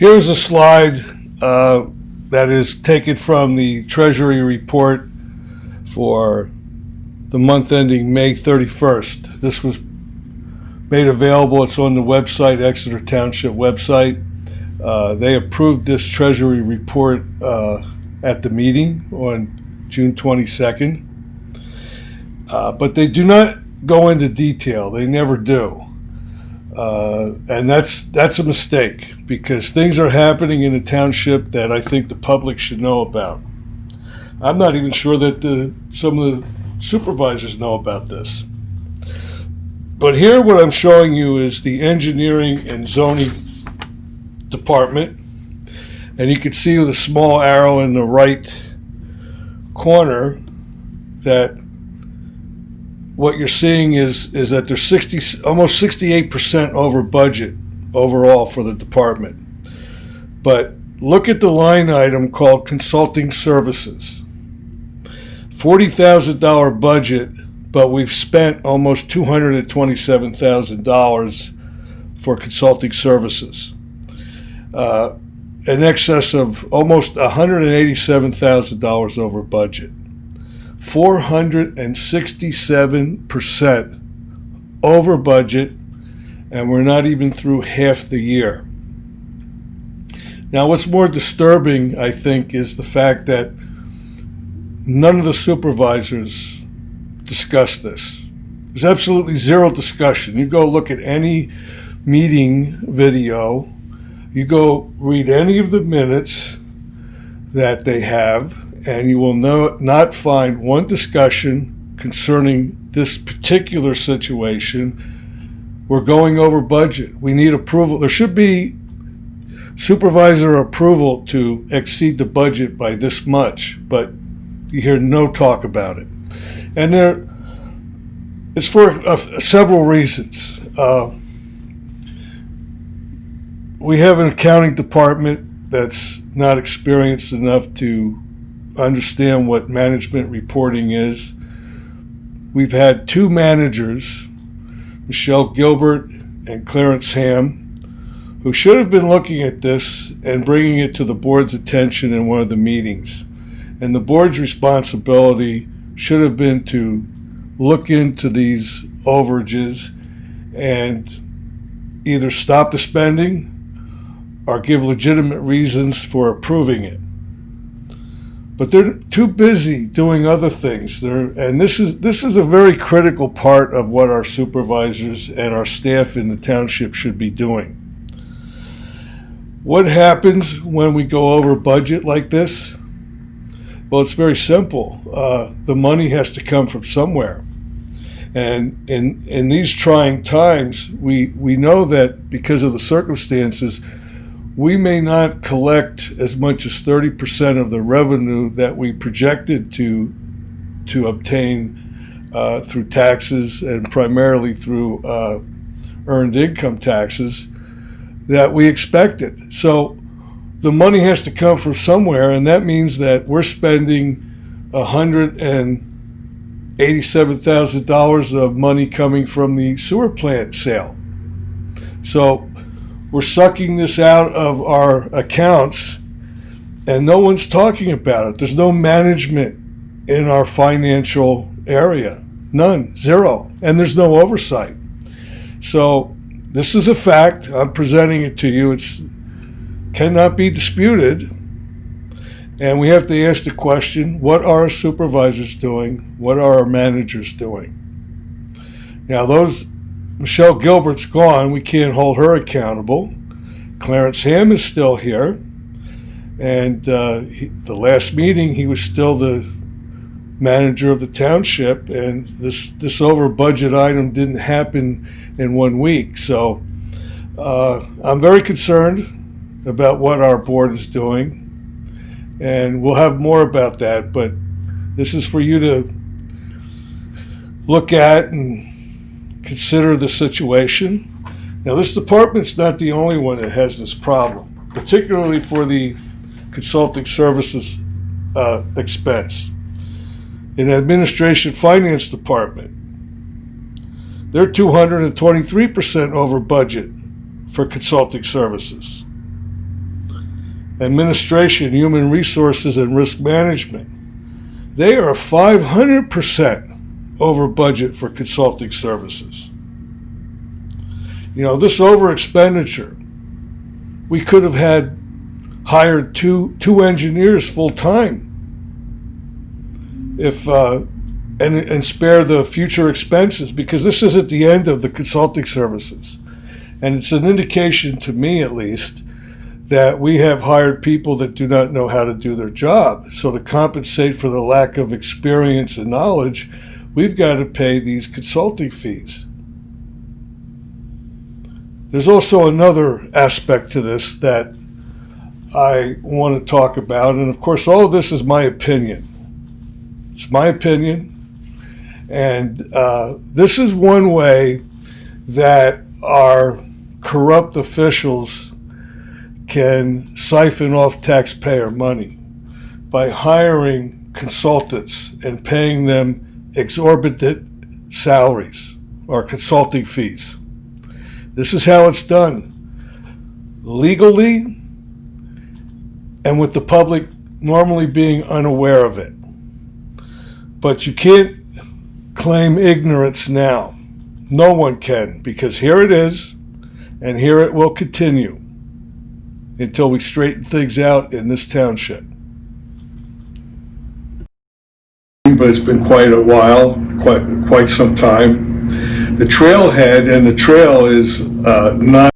Here's a slide that is taken from the Treasury report for the month ending May 31st. This was made available. It's on the website, Exeter Township website. They approved this Treasury report at the meeting on June 22nd. But they do not go into detail. They never do. And that's a mistake, because things are happening in the township that I think the public should know about. I'm not even sure that some of the supervisors know about this. But here what I'm showing you is the engineering and zoning department. And you can see with a small arrow in the right corner that what you're seeing is that they're almost 68% over budget overall for the department. But look at the line item called consulting services. $40,000 budget, but we've spent almost $227,000 for consulting services. In excess of almost $187,000 over budget. 467% over budget, and we're not even through half the year. Now, what's more disturbing, I think, is the fact that none of the supervisors discuss this. There's absolutely zero discussion. You go look at any meeting video, you go read any of the minutes that they have, and you will not find one discussion concerning this particular situation. We're going over budget. We need approval. There should be supervisor approval to exceed the budget by this much, but you hear no talk about it. And it's for several reasons. We have an accounting department that's not experienced enough to understand what management reporting is. We've had two managers, Michelle Gilbert and Clarence Ham, who should have been looking at this and bringing it to the board's attention in one of the meetings. And the board's responsibility should have been to look into these overages and either stop the spending or give legitimate reasons for approving it. But they're too busy doing other things. And this is a very critical part of what our supervisors and our staff in the township should be doing. What happens when we go over budget like this? Well, it's very simple. The money has to come from somewhere. And in these trying times, we know that because of the circumstances, we may not collect as much as 30% of the revenue that we projected to obtain through taxes, and primarily through earned income taxes, that we expected. So the money has to come from somewhere, and that means that we're spending $187,000 of money coming from the sewer plant sale. So we're sucking this out of our accounts, and no one's talking about it. There's no management in our financial area. None. Zero. And there's no oversight. So this is a fact. I'm presenting it to you. It cannot be disputed. And we have to ask the question, what are our supervisors doing? What are our managers doing? Now, Michelle Gilbert's gone. We can't hold her accountable. Clarence Ham is still here. And the last meeting, he was still the manager of the township. And this over budget item didn't happen in 1 week. So I'm very concerned about what our board is doing. And we'll have more about that. But this is for you to look at and consider the situation. Now, this department's not the only one that has this problem, particularly for the consulting services expense. In the administration finance department, they're 223% over budget for consulting services. administration, human resources, and risk management. They are 500% over budget for consulting services. You know, this over expenditure, we could have hired two engineers full time if and spare the future expenses, because this is at the end of the consulting services. And it's an indication, to me at least, that we have hired people that do not know how to do their job. So to compensate for the lack of experience and knowledge, we've got to pay these consulting fees. There's also another aspect to this that I want to talk about, and of course all of this is my opinion. It's my opinion, and this is one way that our corrupt officials can siphon off taxpayer money by hiring consultants and paying them exorbitant salaries or consulting fees. This is how it's done, legally and with the public normally being unaware of it. But you can't claim ignorance now. No one can, because here it is, and here it will continue until we straighten things out in this township. But it's been quite a while, quite some time. The trailhead and the trail is not